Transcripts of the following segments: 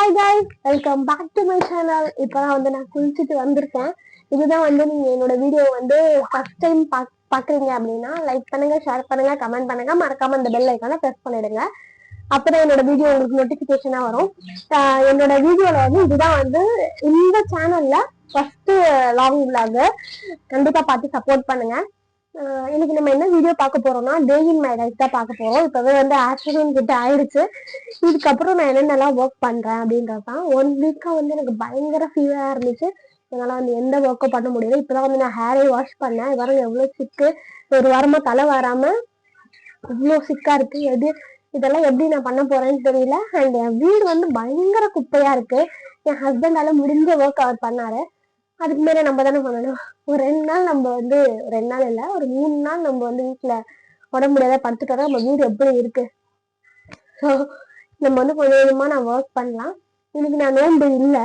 Hi guys, welcome back to my channel. இப்பதான் நான் குளிச்சுட்டு வந்திருக்கேன். இதுதான் நீங்க என்னோட வீடியோ ஃபர்ஸ்ட் டைம் பாக்குறீங்க அப்படின்னா லைக் பண்ணுங்க, ஷேர் பண்ணுங்க, கமெண்ட் பண்ணுங்க, மறக்காம இந்த பெல் ஐக்கான பிரஸ் பண்ணிடுங்க. அப்பதான் என்னோட வீடியோ உங்களுக்கு நோட்டிபிகேஷனா வரும். என்னோட வீடியோல இதுதான் இந்த சேனல்ல ஃபர்ஸ்ட் லாங் விளாக். கண்டிப்பா பார்த்து சப்போர்ட் பண்ணுங்க. இன்னைக்கு நம்ம என்ன வீடியோ பார்க்க போறோம்னா டே இன் மை லைஃப் தான் பார்க்க போறோம். இப்பவே ஆஃப்டர்நூன் கிட்ட ஆயிடுச்சு. இதுக்கப்புறம் நான் என்னென்னலாம் ஒர்க் பண்றேன் அப்படின்றதுதான். 1 வீக்கா எனக்கு பயங்கர ஃபீவரா இருந்துச்சு. என்னால எந்த ஒர்க்கும் பண்ண முடியல. இப்பதான் நான் ஹேரை வாஷ் பண்ணேன். வரும் எவ்வளவு சிக்கு, ஒரு வாரமா தலை வராம இவ்வளவு சிக்கா இருக்கு. இதெல்லாம் எப்படி நான் பண்ண போறேன்னு தெரியல. அண்ட் என் வீடு பயங்கர குப்பையா இருக்கு. என் ஹஸ்பண்டால முடிஞ்ச ஒர்க் அவர் பண்ணாரு. அதுக்கு மேல நம்ம தானே பண்ணணும். ஒரு 2 நாள் நம்ம 2 நாள் இல்ல, ஒரு 3 நாள் நம்ம வீட்டுல உடம்பு முடியாத படுத்துட்டோம். நம்ம வீடு எப்படி இருக்கு. ஸோ நம்ம கொஞ்சம் கொஞ்சமா நான் ஒர்க் பண்ணலாம். இன்னைக்கு நான் நோன்பு இல்லை.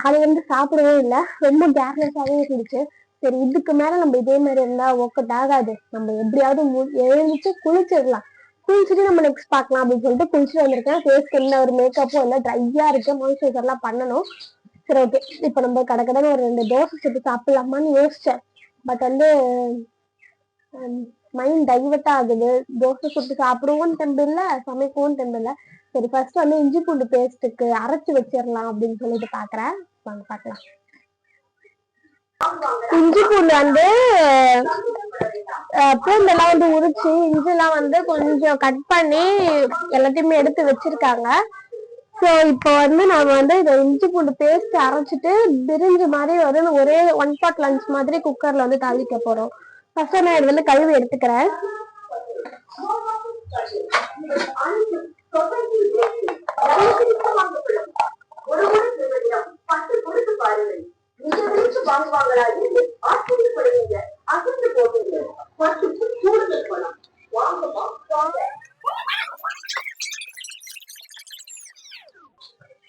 காலையில சாப்பிடவே இல்லை. ரொம்ப கேர்லெஸ்ஸாவே இருந்துச்சு. சரி, இதுக்கு மேல நம்ம இதே மாதிரி இருந்தா ஒர்க் அவுட் ஆகாது. நம்ம எப்படியாவது எழுந்துச்சு குளிச்சிடலாம். குளிச்சுட்டு நம்ம நெக்ஸ்ட் பார்க்கலாம் அப்படின்னு சொல்லிட்டு குளிச்சுட்டு வந்திருக்கேன். ஃபேஸ்க்கு எந்த ஒரு மேக்கப்பும் இல்லை, ட்ரையா இருக்கு. மாய்ஸ்சரைசர் எல்லாம் பண்ணணும். சரி, ஓகே. இப்ப நம்ம கடைக்கடை ஒரு 2 தோசை சுட்டு சாப்பிடலாமான்னு யோசிச்சேன். பட் மைண்ட் டைவர்ட் ஆகுது. தோசை சுட்டு சாப்பிடுவோம் தெம்பு இல்ல, சமைக்கவும் தெம்பு இல்ல. சரி, ஃபர்ஸ்ட் இஞ்சி பூண்டு பேஸ்ட்டுக்கு அரைச்சு வச்சிடலாம் அப்படின்னு சொல்லிட்டு பாக்குறேன். வாங்க பாக்கலாம். இஞ்சி பூண்டு பூண்டெல்லாம் உரிச்சு இஞ்சி எல்லாம் கொஞ்சம் கட் பண்ணி எல்லாத்தையுமே எடுத்து வச்சிருக்காங்க. ஸோ இப்போ நாம இதை இஞ்சி பூண்டு பேஸ்ட் அரைச்சிட்டு பிரிஞ்சு மாதிரி ஒரே 1 pot லஞ்ச் மாதிரி குக்கர்ல தாளிக்க போறோம். ஃபர்ஸ்ட் நான் இது கழுவி எடுத்துக்கிறேன்.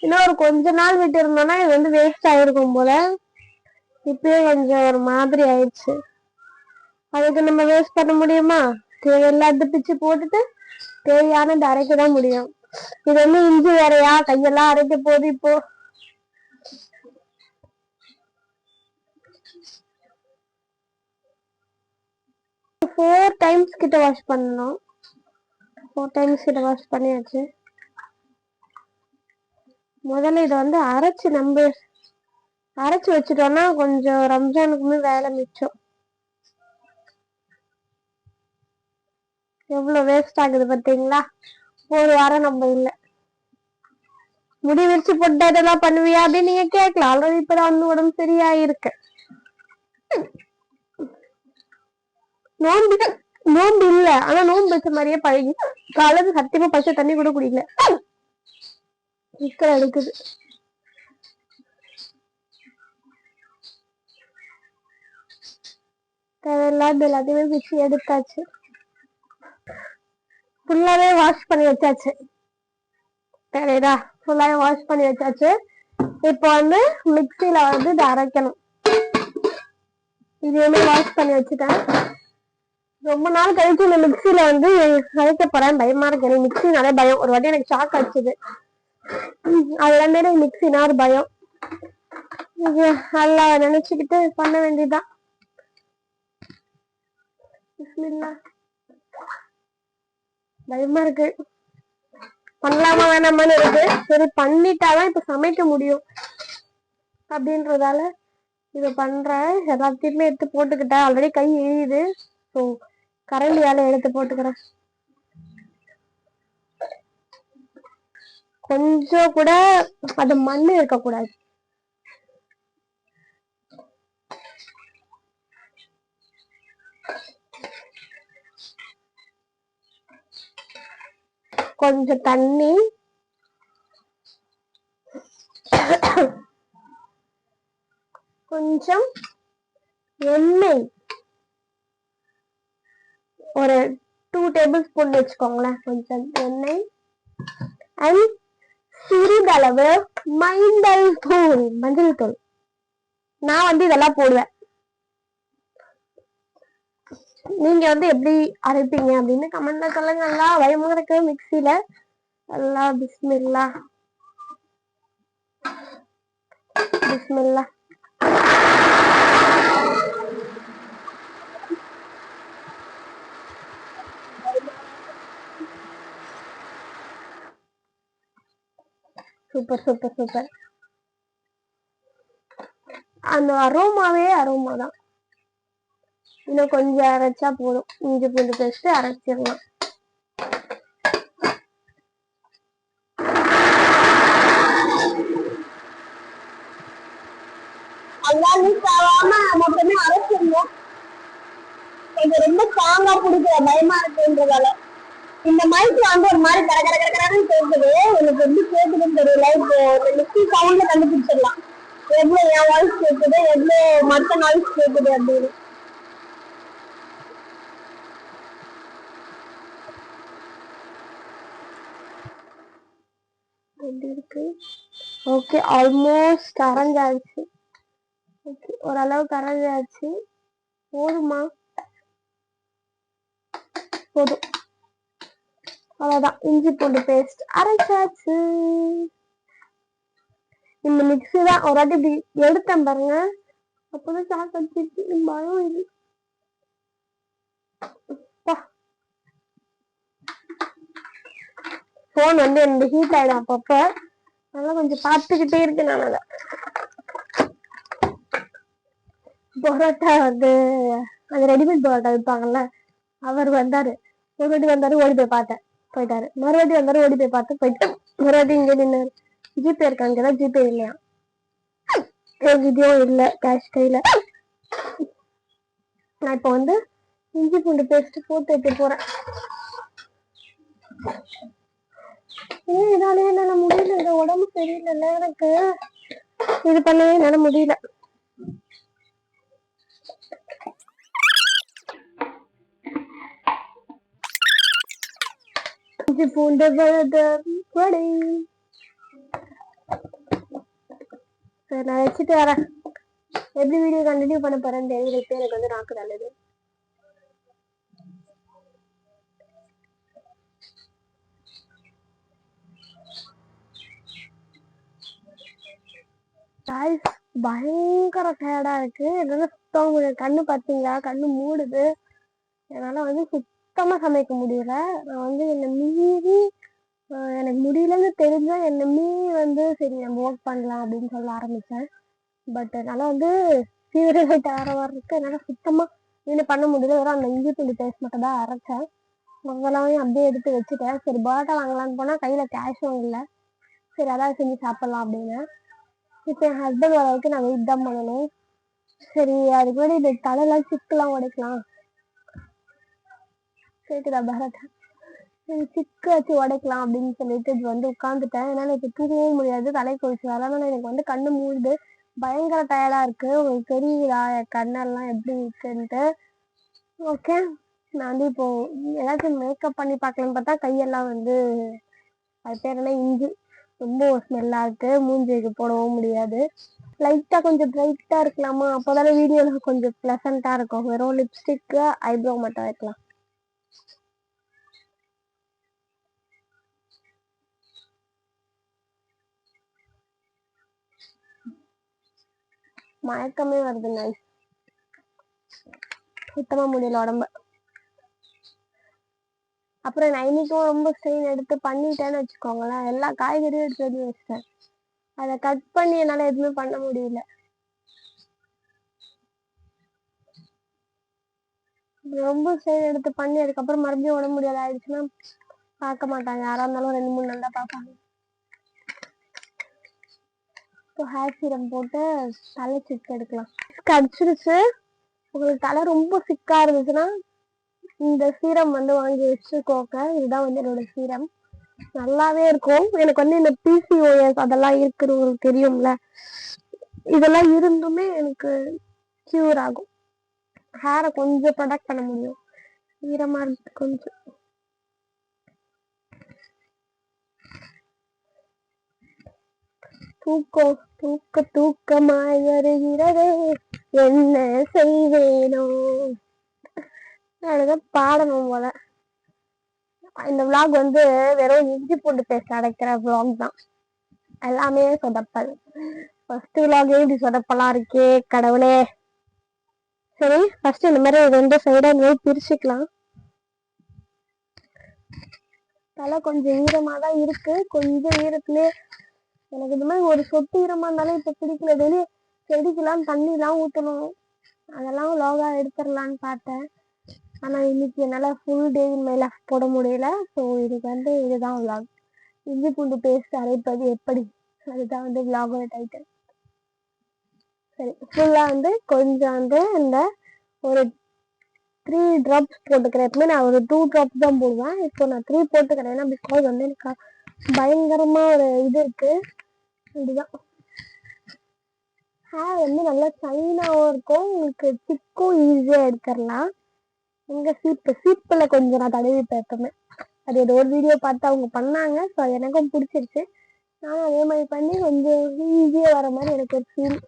இன்னும் ஒரு கொஞ்ச நாள் விட்டு இருந்தோம்னா இது வேஸ்ட் ஆயிருக்கும் போல. இப்பயே கொஞ்சம் ஒரு மாதிரி ஆயிடுச்சு. அதுக்கு நம்ம வேஸ்ட் பண்ண முடியுமா? தேவையில்லாத பிச்சு போட்டுட்டு தேவையானது அரைக்கதான் முடியும். இது இஞ்சி வேறையா, கையெல்லாம் அரைக்க போகுது. இப்போ 4 times கிட்ட வாஷ் பண்ணணும். 4 times கிட்ட வாஷ் பண்ணியாச்சு. முதல்ல இதை அரைச்சு வச்சுட்டோம்னா கொஞ்சம் ரம்ஜானுக்குமே வேலை மிச்சம். எவ்வளவு வேஸ்ட் ஆகுது பாத்தீங்களா? ஒரு வாரம் நம்ம இல்ல. முடி விரிச்சு போட்டு இதெல்லாம் பண்ணுவியா அப்படின்னு நீங்க கேட்கலாம். ஆல்ரெடி இப்பதான் உடம்பு சரியா இருக்கு. நோம்பு இல்ல, ஆனா நோம்பு வச்ச மாதிரியே பழகி காலையில சத்தியமா பச்சை தண்ணி கூட குடிக்கல. சிக்கல் எடுக்குது. தேவையில்லாத எல்லாத்தையுமே பிச்சு எடுத்தாச்சு. ஃபுல்லாவே வாஷ் பண்ணி வச்சாச்சு. சரிடா, ஃபுல்லாவே வாஷ் பண்ணி வச்சாச்சு. இப்போ மிக்சியில இதை அரைக்கணும். இதையுமே வாஷ் பண்ணி வச்சுட்டேன். ரொம்ப நாள் கழிச்சு இந்த மிக்சியில அரைக்க போறேன். பயமா இருக்கு. எனக்கு மிக்சினாலே பயம். ஒரு வாட்டி எனக்கு ஷாக் அடிச்சுது. அதுல எனக்கு மிக்சினா ஒரு பயம். நல்லா நினைச்சுக்கிட்டு பண்ண வேண்டியதுதான். பயமா இருக்கு. பண்ணலாமா வேணாமான்னு இருக்கு. சரி, பண்ணிட்டாதான் இப்ப சமைக்க முடியும் அப்படின்றதால இத பண்றேன். எல்லாத்தையுமே எடுத்து போட்டுக்கிட்டேன். ஆல்ரெடி கை எரியுது. ஸோ கரண்டியால எடுத்து போட்டுக்கிறேன். கொஞ்சம் கூட அது மண்ணு இருக்கக்கூடாது. கொஞ்சம் தண்ணி, கொஞ்சம் எண்ணெய், ஒரு 2 tablespoon வச்சுக்கோங்களேன். கொஞ்சம் எண்ணெய் அண்ட் சிறிதளவு மஞ்சள் தூள். நான் இதெல்லாம் போடுவேன். நீங்க எப்படி அரைப்பீங்க அப்படின்னு கமெண்ட்ல சொல்லுங்க. நல்லா பயமா இருக்கு மிக்சியில. எல்லாம் பிஸ்மில்லா. பிஸ்மில்லாஹ். Super super super. அந்த அரோமாவே அரோமா தான். இன்னும் கொஞ்சம் அரைச்சா போதும். இஞ்சி பூண்டு பேஸ்ட் அரைச்சிடலாம். அதெல்லாம் மிஸ் ஆகாம மொத்தமே அரைச்சிடணும். கொஞ்சம் ரொம்ப ஸ்ட்ராங்கா பிடிக்கிற பயமா இருக்குன்றதால இந்த மைக் வந்து ஒரு மாதிரி கர கர கரன்னு கேட்குது. எனக்கு எப்படி கேட்குதுன்னு தெரியல. இப்போ மிக்சி சவுண்ட்ல கண்டுபிடிச்சிடலாம் எவ்வளவு என் வாய்ஸ் கேட்குது, எவ்வளவு மற்ற நாய்ஸ் கேட்குது அப்படின்னு. எப்படி இருக்கு? Okay, almost அரைஞ்சாச்சு. ஓகே, ஓரளவுக்கு அரைஞ்சாச்சு. போதுமா? போதும். அவ்வளவுதான், இஞ்சி பூண்டு பேஸ்ட் அரைச்சாச்சு. இந்த மிக்ஸி தான் ஒரு வாட்டி இப்படி எடுத்தேன் பாருங்க, அப்பதான் சாக்கு வச்சிருச்சு. பயம் இது. போன் வந்து எனக்கு ஹீட் ஆயிடும் அப்பப்ப, அதெல்லாம் கொஞ்சம் பார்த்துக்கிட்டே இருக்கு. நான் அதை பரோட்டா வந்து அந்த ரெடிமேட் பரோட்டா விற்பாங்கல்ல, அவர் வந்தாரு. ஒரு வாட்டி வந்தாரு, ஓடி போய் பார்த்தேன், போயிட்டாரு. மறுவாட்டி வந்தாரு, ஓடி போய் பார்த்து போயிட்டு மறுவாட்டி இங்க நின்னாரு. ஜிபே இருக்காங்க, ஜிபே இல்லையா? இதுவும் இல்ல, கேஷ் கையில. நான் இப்ப வந்து இஞ்சி பூண்டு பேஸ்ட் போட்டு வைக்க போறேன். இதாலே என்னால முடியல. இந்த உடம்பு சரியில்லை எனக்கு, இது பண்ணவே என்னால முடியல. இஞ்சி பூண்டு வடை சரி, நான் வச்சுட்டு வரேன். எப்படி வீடியோ கண்டினியூ பண்ண போறேன்னு தெரியல. இப்ப எனக்கு வந்து நாக்கு நல்லது. பயங்கர டயர்டா இருக்கு. என்னால சுத்தமா முடியல. கண்ணு பாத்தீங்களா, கண்ணு மூடுது. என்னால வந்து சுத்தமா சமைக்க முடியல. நான் வந்து என்னை மீறி எனக்கு முடியலன்னு தெரிஞ்சா என்னை மீறி வந்து சரி நம்ம ஒர்க் பண்ணலாம் அப்படின்னு சொல்ல ஆரம்பிச்சேன். பட் என்னால வந்து ஃபீவரேட் ஆற வர்றதுக்கு என்னால சுத்தமா இன்னும் பண்ண முடியல. வெறும் அந்த இஞ்சி பூண்டு பேஸ்ட் மட்டும் தான் அரைச்சேன். மொதலாவையும் அப்படியே எடுத்து வச்சுட்டேன். சரி பரோட்டா வாங்கலான்னு போனா கையில கேஷும் இல்லை. சரி அதான் செஞ்சு சாப்பிடலாம் அப்படின்னு. இப்ப என் ஹஸ்பண்ட் வரவுக்கு நான் வெயிட் தான் பண்ணணும். சரி அதுக்கு முன்னாடி இந்த தலையெல்லாம் சிக்கெல்லாம் உடைக்கலாம். கேக்குதா பரோட்டா? சிக்கு வச்சு உடைக்கலாம் அப்படின்னு சொல்லிட்டு இது வந்து உட்காந்துட்டேன். ஏன்னா எனக்கு தூங்கவும் முடியாது, தலை கொதிச்சு. அதனால எனக்கு வந்து கண்ணு மூடுது, பயங்கர டயர்டா இருக்கு. உங்களுக்கு தெரியுதா என் கண்ணெல்லாம் எப்படி இருக்குன்ட்டு? ஓகே, நான் வந்து இப்போ ஏதாச்சும் மேக்கப் பண்ணி பார்க்கலான்னு பார்த்தா கையெல்லாம் வந்து அது பேர் என்ன, இஞ்சி ரொம்ப ஸ்மெல்லா இருக்கு. மூஞ்சிக்கு போடவும் முடியாது. லைட்டா கொஞ்சம் பிரைட்டா இருக்கலாமா, அப்போதானே வீடியோல கொஞ்சம் பிளசண்டா இருக்கும். வெறும் லிப்ஸ்டிக் ஐப்ரோ மட்டும் வைக்கலாம். மயக்கமே வருது, நைஸ். சுத்தமா முடியல உடம்பு. அப்புறம் நான் இன்னைக்கும் ரொம்ப ஸ்ட்ரெயின் எடுத்து பண்ணிட்டேன்னு வச்சுக்கோங்களேன். எல்லா காய்கறியும் எடுத்து வந்து வச்சிட்டேன். அதை கட் பண்ணி என்னால எதுவுமே பண்ண முடியல. ரொம்ப ஸ்ட்ரெயின் எடுத்து பண்ணி அதுக்கப்புறம் மறுபடியும் உடம்பு முடியாது ஆயிடுச்சுன்னா பார்க்க மாட்டாங்க. யாரா இருந்தாலும் 2-3 நாள் தான் பார்ப்பாங்க. இப்போ ஹேர் சீரம் போட்டு தலை சிக்கு எடுக்கலாம். கடிச்சிருச்சு. உங்களுக்கு தலை ரொம்ப சிக்கா இருந்துச்சுன்னா இந்த சீரம் வந்து வாங்கி வச்சுக்கோங்க. இதுதான் வந்து என்னோட சீரம், நல்லாவே இருக்கும். எனக்கு வந்து இந்த பிசிஓஎஸ் அதெல்லாம் இருக்குது, உங்களுக்கு தெரியும்ல. இதெல்லாம் இருந்துமே எனக்கு கியூர் ஆகும். ஹேரை கொஞ்சம் ப்ரொடெக்ட் பண்ண முடியும். ஈரமா இருக்கு கொஞ்சம். தூக்கம் தூக்கமாய் வருகிறதே, என்ன செய்வேனோ. எனக்கு பாடணும் போல. இந்த vlog வந்து வெறும் இஞ்சி பூண்டு பேஸ்ட் அடைக்கிற vlog தான். எல்லாமே சொதப்பல். ஃபர்ஸ்ட் விலாகே இப்படி சொதப்பலா இருக்கே கடவுளே. சரி ஃபர்ஸ்ட் இந்த மாதிரி 2 சைடா பிரிச்சுக்கலாம். தலை கொஞ்சம் ஈரமா தான் இருக்கு. கொஞ்சம் ஈரத்துலயே எனக்கு இந்த மாதிரி ஒரு சொட்டு ஈரமா இருந்தாலும் இப்ப பிடிக்கல. வெளியே செடிக்கெல்லாம் தண்ணி எல்லாம் ஊத்தணும். அதெல்லாம் விலாகா எடுத்துடலான்னு பார்த்தேன். ஆனா இன்னைக்கு என்னால ஃபுல் டே மேல போட முடியல. ஸோ இதுக்கு இதுதான் விலாக். இஞ்சி பூண்டு பேஸ்ட் அரைப்பது எப்படி, அதுதான் விலாகோட டைட்டில். சரி ஃபுல்லா கொஞ்சம் இந்த ஒரு 3 drops போட்டுக்கிறேன். எப்பவுமே நான் ஒரு 2 drops தான் போடுவேன். இப்போ நான் 3 போட்டுக்கிறேன். ஏன்னா பிகாஸ் எனக்கு பயங்கரமா ஒரு இது இருக்கு. இதுதான் ஹேர் நல்லா சைனாவும் இருக்கும். உங்களுக்கு திக்கும் ஈஸியா எடுத்துடலாம். எங்க சீப்புல கொஞ்சம் நான் தடவிப்பேன் எப்பவுமே. அது ஏதோ ஒரு வீடியோ பார்த்து அவங்க பண்ணாங்க. ஸோ எனக்கும் பிடிச்சிருச்சு. நானும் அதே மாதிரி பண்ணி கொஞ்சம் ஈஸியா வர மாதிரி எனக்கு ஒரு ஃபீல்.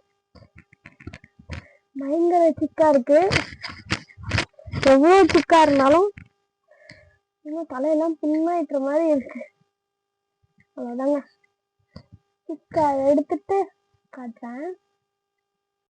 பயங்கர சிக்கா இருக்கு. எவ்வளவு சிக்கா இருந்தாலும் இன்னும் தலையெல்லாம் புண்ணாயிட்டுற மாதிரி இருக்கு. அவ்வளவுதாங்க. சிக்கா எடுத்துட்டு காட்டுறேன்.